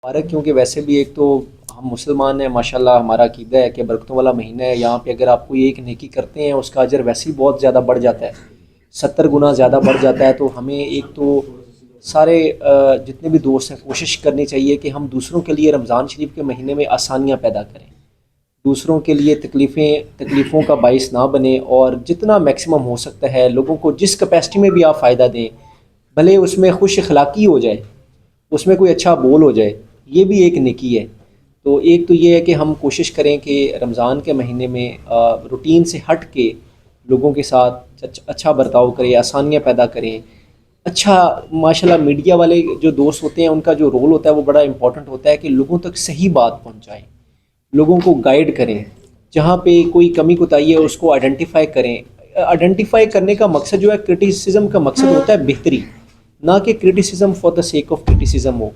مبارک، کیونکہ ویسے بھی ایک تو ہم مسلمان ہیں ماشاءاللہ، ہمارا عقیدہ ہے کہ برکتوں والا مہینہ ہے. یہاں پہ اگر آپ کوئی ایک نیکی کرتے ہیں اس کا اجر ویسے ہی بہت زیادہ بڑھ جاتا ہے، 70 گنا زیادہ بڑھ جاتا ہے. تو ہمیں ایک تو سارے جتنے بھی دوست ہیں کوشش کرنی چاہیے کہ ہم دوسروں کے لیے رمضان شریف کے مہینے میں آسانیاں پیدا کریں، دوسروں کے لیے تکلیفوں کا باعث نہ بنیں، اور جتنا میکسیمم ہو سکتا ہے لوگوں کو جس کیپیسٹی میں بھی آپ فائدہ دیں، بھلے اس میں خوش اخلاقی ہو جائے، اس میں کوئی اچھا بول ہو جائے، یہ بھی ایک نیکی ہے. تو ایک تو یہ ہے کہ ہم کوشش کریں کہ رمضان کے مہینے میں روٹین سے ہٹ کے لوگوں کے ساتھ اچھا برتاؤ کریں، آسانیاں پیدا کریں. اچھا، ماشاءاللہ میڈیا والے جو دوست ہوتے ہیں ان کا جو رول ہوتا ہے وہ بڑا امپورٹنٹ ہوتا ہے کہ لوگوں تک صحیح بات پہنچائیں، لوگوں کو گائیڈ کریں، جہاں پہ کوئی کمی کوتاہی ہے اس کو آئیڈینٹیفائی کریں. آئیڈینٹیفائی کرنے کا مقصد جو ہے کرٹیسزم کا مقصد ہوتا ہے بہتری، نہ کہ criticism for the sake of criticism ہو.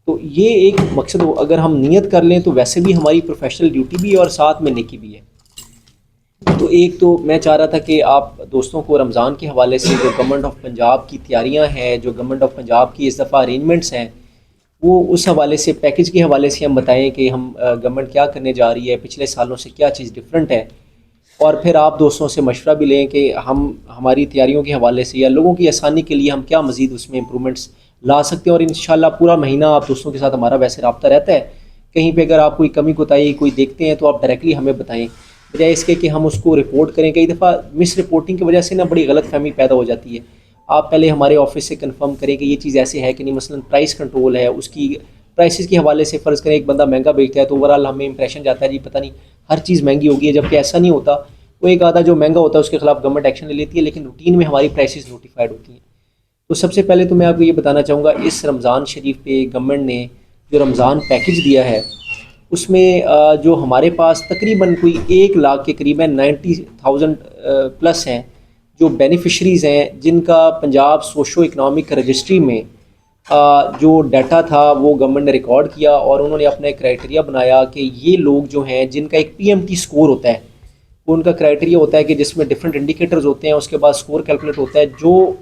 تو یہ ایک مقصد ہو اگر ہم نیت کر لیں تو ویسے بھی ہماری پروفیشنل ڈیوٹی بھی ہے اور ساتھ میں نیکی بھی ہے. تو ایک تو میں چاہ رہا تھا کہ آپ دوستوں کو رمضان کے حوالے سے جو گورنمنٹ آف پنجاب کی تیاریاں ہیں، جو گورنمنٹ آف پنجاب کی اس دفعہ ارینجمنٹس ہیں، وہ اس حوالے سے پیکج کے حوالے سے ہم بتائیں کہ ہم گورنمنٹ کیا کرنے جا رہی ہے، پچھلے سالوں سے کیا چیز ڈفرینٹ ہے. اور پھر آپ دوستوں سے مشورہ بھی لیں کہ ہم ہماری تیاریوں کے حوالے سے یا لوگوں کی آسانی کے لیے ہم کیا مزید اس میں امپرومنٹس لا سکتے ہیں. اور انشاءاللہ پورا مہینہ آپ دوستوں کے ساتھ ہمارا ویسے رابطہ رہتا ہے، کہیں پہ اگر آپ کوئی کمی کوتاہی کوئی دیکھتے ہیں تو آپ ڈائریکٹلی ہمیں بتائیں، بجائے اس کے کہ ہم اس کو رپورٹ کریں. کئی دفعہ مس رپورٹنگ کی وجہ سے نا بڑی غلط فہمی پیدا ہو جاتی ہے. آپ پہلے ہمارے آفس سے کنفرم کریں کہ یہ چیز ایسے ہے کہ نہیں. مثلا پرائس کنٹرول ہے، اس کی پرائسز کے حوالے سے فرض کریں ایک بندہ مہنگا بیچتا ہے تو اوورآل ہمیں امپریشن جاتا ہے جی پتہ نہیں ہر چیز مہنگی ہوگی ہے، جبکہ ایسا نہیں ہوتا. وہ ایک آدھا جو مہنگا ہوتا ہے اس کے خلاف گورنمنٹ ایکشن لے لیتی ہے، لیکن روٹین میں ہماری پرائسز نوٹیفائڈ ہوتی ہیں. تو سب سے پہلے تو میں آپ کو یہ بتانا چاہوں گا، اس رمضان شریف پہ گورنمنٹ نے جو رمضان پیکج دیا ہے اس میں جو ہمارے پاس تقریباً کوئی 1 لاکھ کے قریب 90,000 پلس ہیں جو بینیفیشریز ہیں، جن کا پنجاب سوشو اکنامک رجسٹری میں جو ڈیٹا تھا وہ گورنمنٹ نے ریکارڈ کیا، اور انہوں نے اپنا ایک کرائٹیریا بنایا کہ یہ لوگ جو ہیں جن کا ایک پی ایم ٹی سکور ہوتا ہے، وہ ان کا کرائٹیریا ہوتا ہے کہ جس میں ڈفرینٹ انڈیکیٹرز ہوتے ہیں، اس کے بعد سکور کیلکولیٹ ہوتا ہے، جو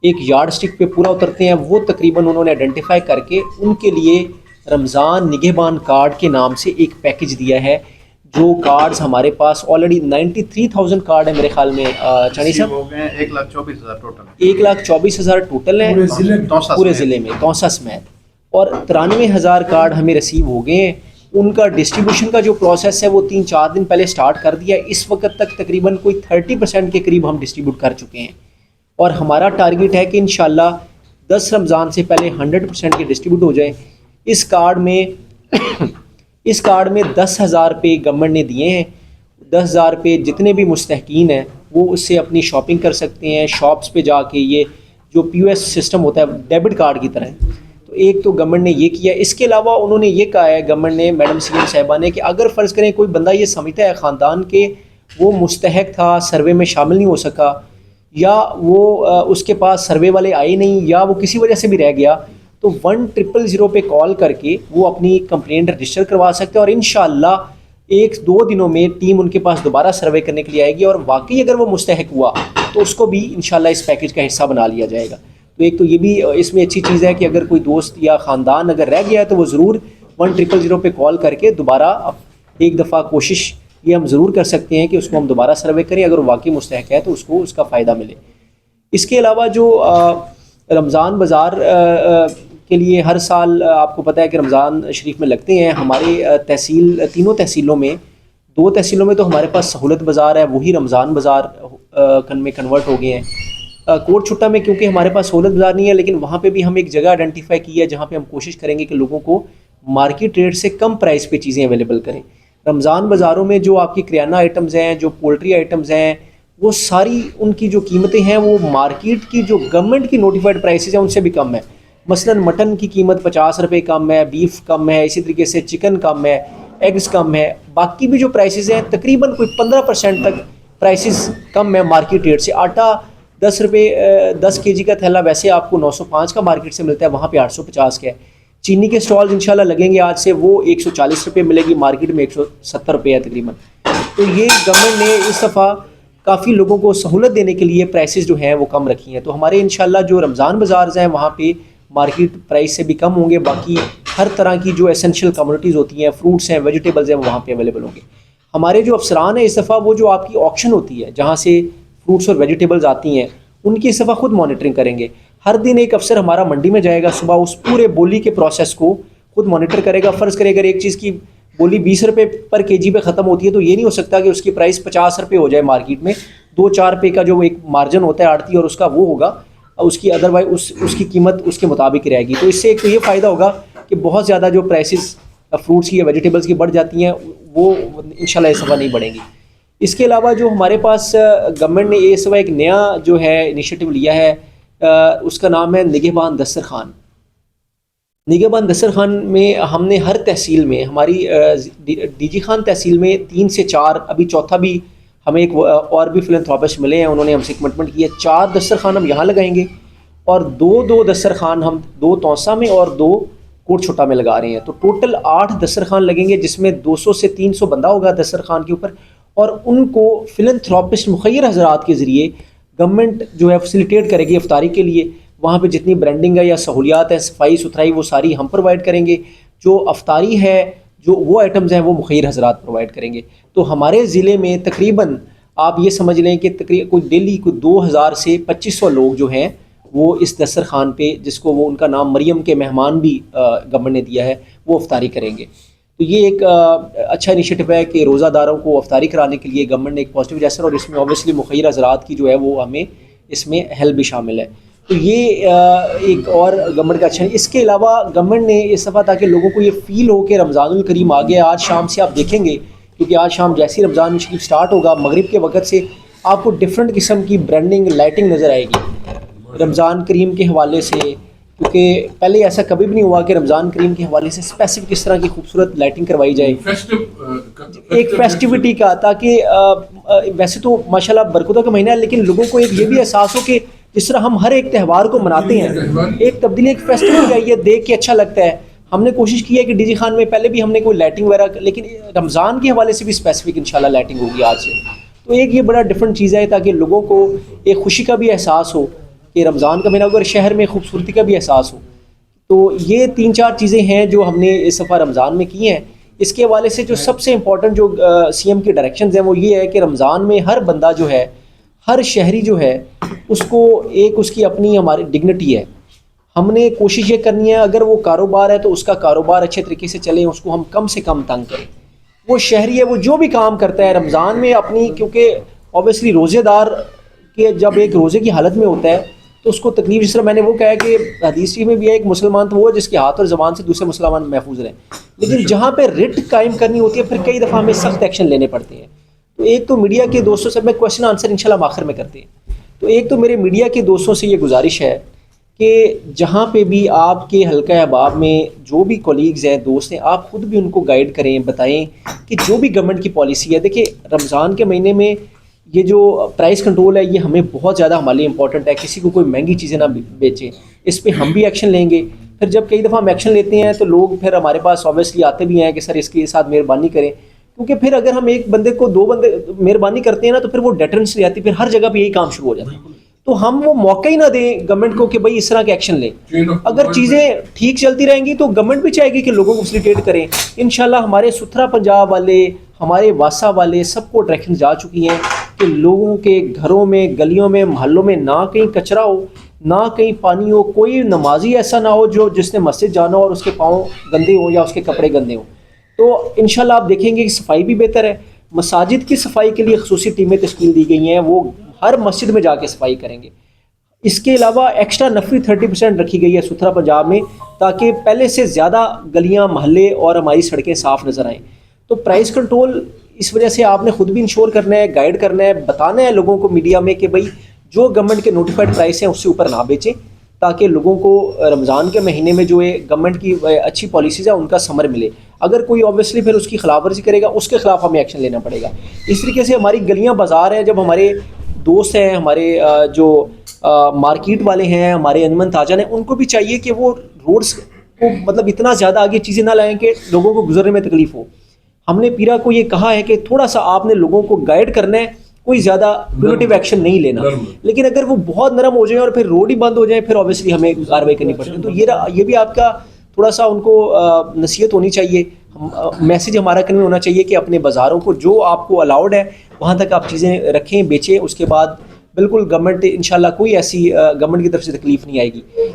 ایک یارڈ سٹک پہ پورا اترتے ہیں وہ تقریباً انہوں نے آئیڈینٹیفائی کر کے ان کے لیے رمضان نگہبان کارڈ کے نام سے ایک پیکج دیا ہے. جو کارڈز ہمارے پاس آلریڈی 93,000 کارڈ ہیں میرے خیال میں، چانی صاحب ہو گئے 1,24,000 ٹوٹل. 1,24,000 ٹوٹل ہیں پورے ضلع میں، توسہ سمیت، اور 93,000 کارڈ ہمیں ریسیو ہو گئے ہیں. ان کا ڈسٹریبیوشن کا جو پروسیس ہے وہ 3-4 دن پہلے سٹارٹ کر دیا ہے. اس وقت تک تقریباً کوئی 30% کے قریب ہم ڈسٹریبیوٹ کر چکے ہیں، اور ہمارا ٹارگیٹ ہے کہ انشاءاللہ 10 رمضان سے پہلے 100% کے ڈسٹریبیوٹ ہو جائیں. اس کارڈ میں 10,000 روپے گورنمنٹ نے دیے ہیں. 10,000 روپے جتنے بھی مستحقین ہیں وہ اس سے اپنی شاپنگ کر سکتے ہیں شاپس پہ جا کے. یہ جو پی او ایس سسٹم ہوتا ہے ڈیبٹ کارڈ کی طرح ہے. تو ایک تو گورنمنٹ نے یہ کیا ہے. اس کے علاوہ انہوں نے یہ کہا ہے گورنمنٹ نے، میڈم سی ایم صاحبہ نے، کہ اگر فرض کریں کوئی بندہ یہ سمجھتا ہے خاندان کے وہ مستحق تھا، سروے میں شامل نہیں ہو سکا، یا وہ اس کے پاس سروے والے آئے نہیں، یا وہ کسی وجہ سے بھی رہ گیا، تو 1,000 پہ کال کر کے وہ اپنی کمپلینٹ رجسٹر کروا سکتے ہیں. اور انشاءاللہ 1-2 دنوں میں ٹیم ان کے پاس دوبارہ سروے کرنے کے لیے آئے گی، اور واقعی اگر وہ مستحق ہوا تو اس کو بھی انشاءاللہ اس پیکج کا حصہ بنا لیا جائے گا. تو ایک تو یہ بھی اس میں اچھی چیز ہے کہ اگر کوئی دوست یا خاندان اگر رہ گیا ہے تو وہ ضرور 1,000 پہ کال کر کے دوبارہ ایک دفعہ کوشش یہ ہم ضرور کر سکتے ہیں کہ اس کو ہم دوبارہ سروے کریں، اگر واقعی مستحق ہے تو اس کو اس کا فائدہ ملے. اس کے علاوہ جو رمضان بازار کے لیے ہر سال آپ کو پتہ ہے کہ رمضان شریف میں لگتے ہیں. ہماری تینوں تحصیلوں میں، 2 تحصیلوں میں تو ہمارے پاس سہولت بازار ہے، وہی رمضان بازار میں کنورٹ ہو گئے ہیں. کوٹ چھٹا میں کیونکہ ہمارے پاس سہولت بازار نہیں ہے، لیکن وہاں پہ بھی ہم ایک جگہ آئیڈینٹیفائی کی ہے جہاں پہ ہم کوشش کریں گے کہ لوگوں کو مارکیٹ ریٹ سے کم پرائس پہ چیزیں اویلیبل کریں. رمضان بازاروں میں جو آپ کی کریانہ آئٹمز ہیں، جو پولٹری آئٹمز ہیں، وہ ساری ان کی جو قیمتیں ہیں وہ مارکیٹ کی جو گورنمنٹ کی نوٹیفائڈ پرائسز ہیں ان سے بھی کم ہے. مثلا مٹن کی قیمت 50 روپے کم ہے، بیف کم ہے، اسی طریقے سے چکن کم ہے، ایگز کم ہے. باقی بھی جو پرائسز ہیں تقریباً کوئی 15% تک پرائسز کم ہے مارکیٹ ریٹ سے. آٹا 10 روپے 10 kg کا تھیلا ویسے آپ کو 905 کا مارکیٹ سے ملتا ہے، وہاں پہ 850 کا ہے. چینی کے سٹالز انشاءاللہ لگیں گے آج سے، وہ 140 روپے ملے گی، مارکیٹ میں 170 روپے ہے تقریباً. تو یہ گورنمنٹ نے اس دفعہ کافی لوگوں کو سہولت دینے کے لیے پرائسز جو ہیں وہ کم رکھی ہیں. تو ہمارے انشاءاللہ جو رمضان بازارز ہیں وہاں پہ مارکیٹ پرائس سے بھی کم ہوں گے. باقی ہر طرح کی جو اسینشیل کموڈیٹیز ہوتی ہیں، فروٹس ہیں، ویجیٹیبلز ہیں، وہ وہاں پہ اویلیبل ہوں گے. ہمارے جو افسران ہیں اس دفعہ وہ جو آپ کی آکشن ہوتی ہے جہاں سے فروٹس اور ویجیٹیبلز آتی ہیں ان کی اس دفعہ خود مانیٹرنگ کریں گے. ہر دن ایک افسر ہمارا منڈی میں جائے گا، صبح اس پورے بولی کے پروسیس کو خود مانیٹر کرے گا. فرض کرے اگر ایک چیز کی بولی 20 روپے پر کے جی پہ ختم ہوتی ہے تو یہ نہیں ہو سکتا کہ اس کی پرائس 50 روپے ہو جائے مارکیٹ میں. 2-4 روپے کا جو ایک مارجن ہوتا ہے آڑتی اور اس کا وہ ہوگا، اس کی ادروائز اس کی قیمت اس کے مطابق رہے گی. تو اس سے ایک تو یہ فائدہ ہوگا کہ بہت زیادہ جو پرائسز فروٹس کی یا ویجیٹیبلس کی بڑھ جاتی ہیں وہ انشاءاللہ اس دفعہ نہیں بڑھیں گی. اس کے علاوہ جو ہمارے پاس گورنمنٹ نے اس دفعہ ایک نیا جو ہے انیشیٹو لیا ہے، اس کا نام ہے نگہبان دسترخوان. نگہبان دسترخوان میں ہم نے ہر تحصیل میں، ہماری ڈی جی خان تحصیل میں 3 سے 4، ابھی چوتھا بھی ہمیں ایک اور بھی فلنتھراپسٹ ملے ہیں، انہوں نے ہم سے کمٹمنٹ کی ہے. 4 دسترخوان ہم یہاں لگائیں گے اور 2 دسترخوان ہم 2 توسا میں اور 2 کوٹ چھوٹا میں لگا رہے ہیں. تو ٹوٹل 8 دسترخوان لگیں گے جس میں 200 سے 300 بندہ ہوگا دسترخوان کے اوپر، اور ان کو فلنتھراپسٹ مخیر حضرات کے ذریعے گورنمنٹ جو ہے فیسیلیٹیٹ کرے گی افطاری کے لیے. وہاں پہ جتنی برانڈنگ ہے یا سہولیات ہیں، صفائی ستھرائی، وہ ساری ہم پرووائڈ کریں گے. جو افطاری ہے، جو وہ آئٹمز ہیں وہ مخیر حضرات پرووائڈ کریں گے. تو ہمارے ضلع میں تقریباً آپ یہ سمجھ لیں کہ تقریباً کوئی ڈیلی کوئی 2000 سے 2500 لوگ جو ہیں وہ اس دسترخوان پہ، جس کو وہ ان کا نام مریم کے مہمان بھی گورنمنٹ نے دیا ہے، وہ افطاری کریں گے. تو یہ ایک اچھا انیشیٹو ہے کہ روزہ داروں کو افطاری کرانے کے لیے گورنمنٹ نے ایک پازیٹیو جیسر، اور اس میں اوبیسلی مخیر حضرات کی جو ہے وہ ہمیں اس میں ہیلپ بھی شامل ہے. تو یہ ایک اور گورنمنٹ کا اچھا ہے. اس کے علاوہ گورنمنٹ نے اس دفعہ تاکہ لوگوں کو یہ فیل ہو کہ رمضان الکریم آ گیا، آج شام سے آپ دیکھیں گے، کیونکہ آج شام جیسی رمضان شریف سٹارٹ ہوگا مغرب کے وقت سے آپ کو ڈفرینٹ قسم کی برانڈنگ لائٹنگ نظر آئے گی رمضان کریم کے حوالے سے. کیونکہ پہلے ایسا کبھی بھی نہیں ہوا کہ رمضان کریم کے حوالے سے اسپیسیفک اس طرح کی خوبصورت لائٹنگ کروائی جائے ایک فیسٹیوٹی کا، تاکہ ویسے تو ماشاءاللہ برکتوں کا مہینہ ہے لیکن لوگوں کو ایک یہ بھی احساس ہو کہ جس طرح ہم ہر ایک تہوار کو مناتے ہیں، ایک تبدیلی، ایک فیسٹیول آئی ہے، دیکھ کے اچھا لگتا ہے. ہم نے کوشش کی ہے کہ ڈی جی خان میں پہلے بھی ہم نے کوئی لائٹنگ وغیرہ، لیکن رمضان کے حوالے سے بھی اسپیسیفک انشاءاللہ لائٹنگ ہوگی آج سے. تو ایک یہ بڑا ڈفرینٹ چیز ہے تاکہ لوگوں کو ایک خوشی کا بھی احساس ہو کہ رمضان کا مہینہ اور شہر میں خوبصورتی کا بھی احساس ہو. تو یہ 3-4 چیزیں ہیں جو ہم نے اس دفعہ رمضان میں کی ہیں. اس کے حوالے سے جو سب سے امپورٹنٹ جو سی ایم کی ڈائریکشنز ہیں وہ یہ ہے کہ رمضان میں ہر بندہ جو ہے، ہر شہری جو ہے، اس کو ایک اس کی اپنی ہماری ڈگنیٹی ہے. ہم نے کوشش یہ کرنی ہے اگر وہ کاروبار ہے تو اس کا کاروبار اچھے طریقے سے چلے، اس کو ہم کم سے کم تنگ کریں. وہ شہری ہے، وہ جو بھی کام کرتا ہے رمضان میں اپنی، کیونکہ اوبیسلی روزے دار کے جب ایک روزے کی حالت میں ہوتا ہے تو اس کو تکلیف، جس طرح میں نے وہ کہا کہ حدیث میں بھی ہے ایک مسلمان تو وہ ہے جس کے ہاتھ اور زبان سے دوسرے مسلمان محفوظ رہیں. لیکن جہاں پہ رٹ قائم کرنی ہوتی ہے پھر کئی دفعہ ہمیں سخت ایکشن لینے پڑتے ہیں. تو ایک تو میڈیا کے دوستوں سے میں کویشچن آنسر انشاءاللہ آخر میں کرتے ہیں. تو ایک تو میرے میڈیا کے دوستوں سے یہ گزارش ہے کہ جہاں پہ بھی آپ کے حلقہ احباب میں جو بھی کولیگز ہیں، دوست ہیں، آپ خود بھی ان کو گائیڈ کریں، بتائیں کہ جو بھی گورنمنٹ کی پالیسی ہے. دیکھیں رمضان کے مہینے میں یہ جو پرائس کنٹرول ہے یہ ہمیں بہت زیادہ ہمارے لیے امپورٹنٹ ہے. کسی کو کوئی مہنگی چیزیں نہ بیچیں، اس پہ ہم بھی ایکشن لیں گے. پھر جب کئی دفعہ ہم ایکشن لیتے ہیں تو لوگ پھر ہمارے پاس اوبیسلی آتے بھی ہیں کہ سر اس کے ساتھ مہربانی کریں، کیونکہ پھر اگر ہم ایک بندے کو 2 بندے مہربانی کرتے ہیں نا تو پھر وہ ڈیٹرنس نہیں آتی، پھر ہر جگہ پہ یہی کام شروع ہو جاتا ہے. تو ہم وہ موقع ہی نہ دیں گورنمنٹ کو کہ بھائی اس طرح کے ایکشن لیں. اگر چیزیں ٹھیک چلتی رہیں گی تو گورنمنٹ بھی چاہے گی کہ لوگوں کو فیسیلیٹیٹ کریں. انشاءاللہ ہمارے ستھرا پنجاب والے، ہمارے واسا والے سب کو ڈائریکشن جا چکی ہیں کہ لوگوں کے گھروں میں، گلیوں میں، محلوں میں نہ کہیں کچرا ہو، نہ کہیں پانی ہو. کوئی نمازی ایسا نہ ہو جس نے مسجد جانا ہو اور اس کے پاؤں گندے ہوں یا اس کے کپڑے گندے ہوں. تو انشاءاللہ آپ دیکھیں گے کہ صفائی بھی بہتر ہے. مساجد کی صفائی کے لیے خصوصی ٹیمیں تشکیل دی گئی ہیں، وہ ہر مسجد میں جا کے صفائی کریں گے. اس کے علاوہ ایکسٹرا نفری 30% رکھی گئی ہے ستھرا پنجاب میں، تاکہ پہلے سے زیادہ گلیاں، محلے اور ہماری سڑکیں صاف نظر آئیں. تو پرائس کنٹرول اس وجہ سے آپ نے خود بھی انشور کرنا ہے، گائیڈ کرنا ہے، بتانا ہے لوگوں کو میڈیا میں کہ بھائی جو گورنمنٹ کے نوٹیفائڈ پرائس ہیں اس سے اوپر نہ بیچیں، تاکہ لوگوں کو رمضان کے مہینے میں جو ہے گورنمنٹ کی اچھی پالیسیز ہیں ان کا ثمر ملے. اگر کوئی اوبیسلی پھر اس کی خلاف ورزی کرے گا اس کے خلاف ہمیں ایکشن لینا پڑے گا. اس طریقے سے ہماری گلیاں بازار ہیں، جب ہمارے دوست ہیں، ہمارے جو مارکیٹ والے ہیں، ہمارے انجمن تاجر ہیں، ان کو بھی چاہیے کہ وہ روڈز کو مطلب اتنا زیادہ آگے چیزیں نہ لائیں کہ لوگوں کو گزرنے میں تکلیف ہو. ہم نے پیرا کو یہ کہا ہے کہ تھوڑا سا آپ نے لوگوں کو گائیڈ کرنا ہے، کوئی زیادہ پونیٹیو ایکشن نہیں لینا. لیکن اگر وہ بہت نرم ہو جائیں اور پھر روڈ ہی بند ہو جائیں پھر اوبیسلی ہمیں کارروائی کرنی پڑتی ہے. تو یہ بھی آپ کا تھوڑا سا ان کو نصیحت ہونی چاہیے. میسیج ہمارا کنوے ہونا چاہیے کہ اپنے بازاروں کو جو آپ کو الاؤڈ ہے وہاں تک آپ چیزیں رکھیں بیچیں. اس کے بعد بالکل گورنمنٹ انشاءاللہ کوئی ایسی گورنمنٹ کی طرف سے تکلیف نہیں آئے گی.